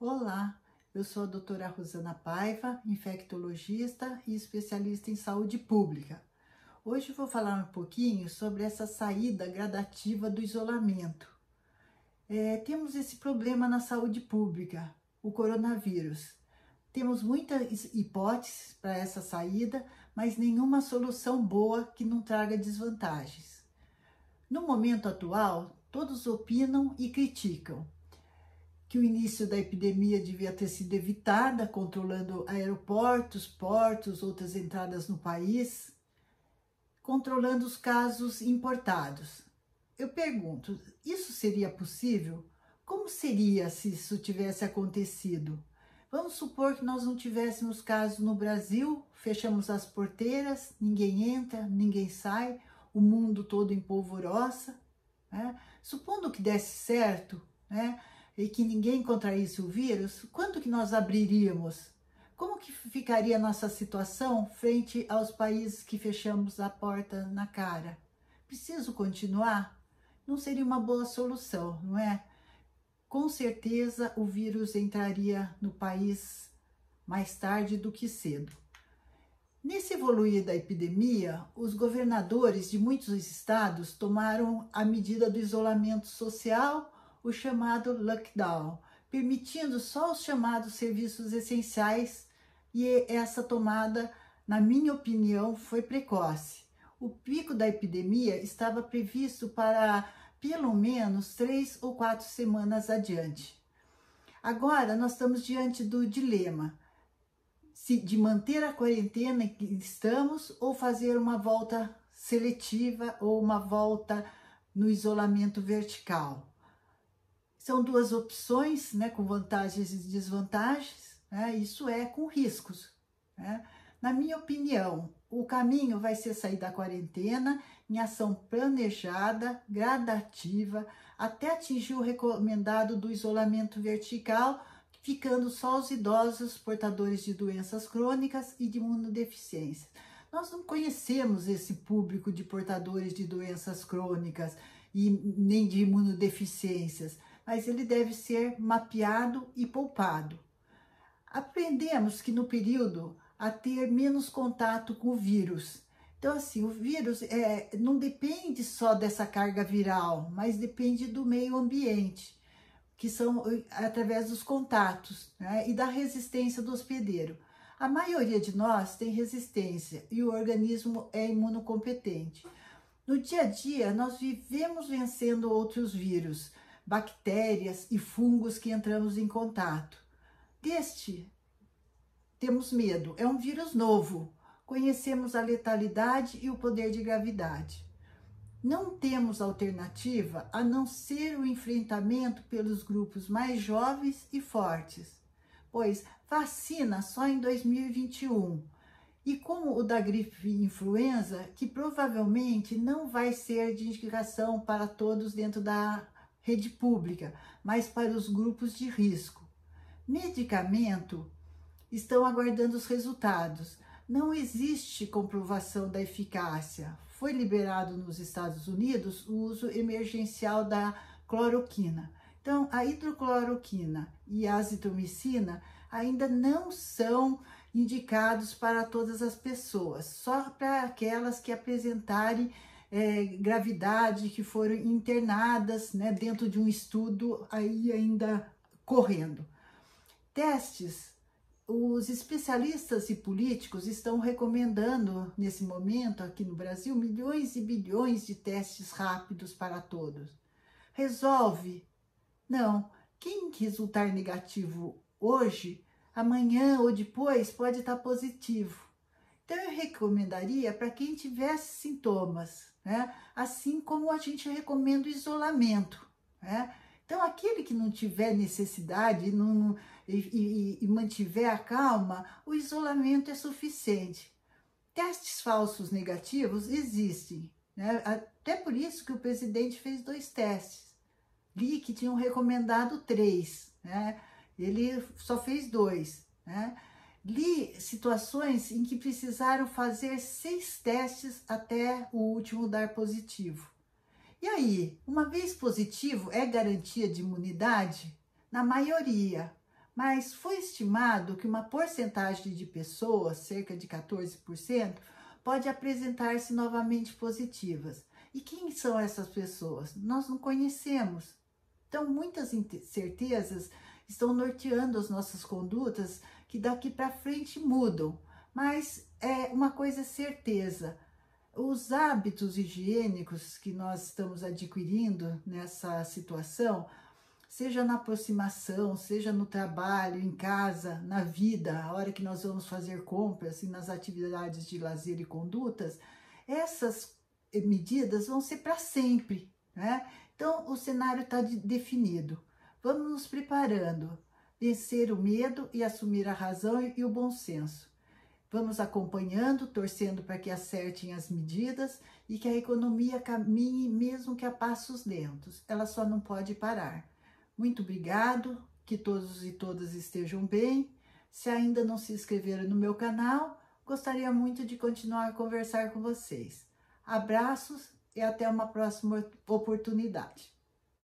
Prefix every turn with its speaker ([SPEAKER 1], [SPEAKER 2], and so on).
[SPEAKER 1] Olá, eu sou a doutora Rosana Paiva, infectologista e especialista em saúde pública. Hoje vou falar um pouquinho sobre essa saída gradativa do isolamento. Temos esse problema na saúde pública, o coronavírus. Temos muitas hipóteses para essa saída, mas nenhuma solução boa que não traga desvantagens. No momento atual, todos opinam e criticam que o início da epidemia devia ter sido evitada, controlando aeroportos, portos, outras entradas no país, controlando os casos importados. Eu pergunto, isso seria possível? Como seria se isso tivesse acontecido? Vamos supor que nós não tivéssemos casos no Brasil, fechamos as porteiras, ninguém entra, ninguém sai, o mundo todo em polvorosa, né? Supondo que desse certo, né? E que ninguém contraísse o vírus, quanto que nós abriríamos? Como que ficaria a nossa situação frente aos países que fechamos a porta na cara? Preciso continuar? Não seria uma boa solução, não é? Com certeza o vírus entraria no país mais tarde do que cedo. Nesse evoluir da epidemia, os governadores de muitos estados tomaram a medida do isolamento social, o chamado lockdown, permitindo só os chamados serviços essenciais, e essa tomada, na minha opinião, foi precoce. O pico da epidemia estava previsto para pelo menos 3 ou 4 semanas adiante. Agora nós estamos diante do dilema de manter a quarentena em que estamos ou fazer uma volta seletiva ou uma volta no isolamento vertical. São duas opções, né, com vantagens e desvantagens, né, isso é com riscos, né? Na minha opinião, o caminho vai ser sair da quarentena em ação planejada, gradativa, até atingir o recomendado do isolamento vertical, ficando só os idosos portadores de doenças crônicas e de imunodeficiência. Nós não conhecemos esse público de portadores de doenças crônicas e nem de imunodeficiências, mas ele deve ser mapeado e poupado. Aprendemos que no período a ter menos contato com o vírus. Então, assim, o vírus não depende só dessa carga viral, mas depende do meio ambiente, que são através dos contatos, né, e da resistência do hospedeiro. A maioria de nós tem resistência e o organismo é imunocompetente. No dia a dia, nós vivemos vencendo outros vírus, bactérias e fungos que entramos em contato. Temos medo, é um vírus novo, conhecemos a letalidade e o poder de gravidade. Não temos alternativa a não ser o enfrentamento pelos grupos mais jovens e fortes, pois vacina só em 2021. E como o da gripe influenza, que provavelmente não vai ser de indicação para todos dentro da rede pública, mas para os grupos de risco. Medicamento, estão aguardando os resultados. Não existe comprovação da eficácia. Foi liberado nos Estados Unidos o uso emergencial da cloroquina. Então, a hidrocloroquina e a azitromicina ainda não são indicados para todas as pessoas, só para aquelas que apresentarem gravidade, que foram internadas, né, dentro de um estudo aí ainda correndo. Testes, os especialistas e políticos estão recomendando nesse momento aqui no Brasil milhões e bilhões de testes rápidos para todos. Resolve? Não. Quem resultar negativo hoje, amanhã ou depois pode estar positivo. Então eu recomendaria para quem tivesse sintomas, né? Assim como a gente recomenda o isolamento, né? Então aquele que não tiver necessidade e mantiver a calma, o isolamento é suficiente. Testes falsos negativos existem, né? Até por isso que o presidente fez 2 testes. Li que tinham recomendado 3, né? Ele só fez 2, né? Li situações em que precisaram fazer 6 testes até o último dar positivo. E aí, uma vez positivo, é garantia de imunidade? Na maioria, mas foi estimado que uma porcentagem de pessoas, cerca de 14%, pode apresentar-se novamente positivas. E quem são essas pessoas? Nós não conhecemos. Então, muitas incertezas estão norteando as nossas condutas que daqui para frente mudam. Mas uma coisa é certeza, os hábitos higiênicos que nós estamos adquirindo nessa situação, seja na aproximação, seja no trabalho, em casa, na vida, a hora que nós vamos fazer compras e nas atividades de lazer e condutas, essas medidas vão ser para sempre, né? Então, o cenário está definido. Vamos nos preparando, vencer o medo e assumir a razão e o bom senso. Vamos acompanhando, torcendo para que acertem as medidas e que a economia caminhe mesmo que a passos lentos. Ela só não pode parar. Muito obrigado, que todos e todas estejam bem. Se ainda não se inscreveram no meu canal, gostaria muito de continuar a conversar com vocês. Abraços e até uma próxima oportunidade.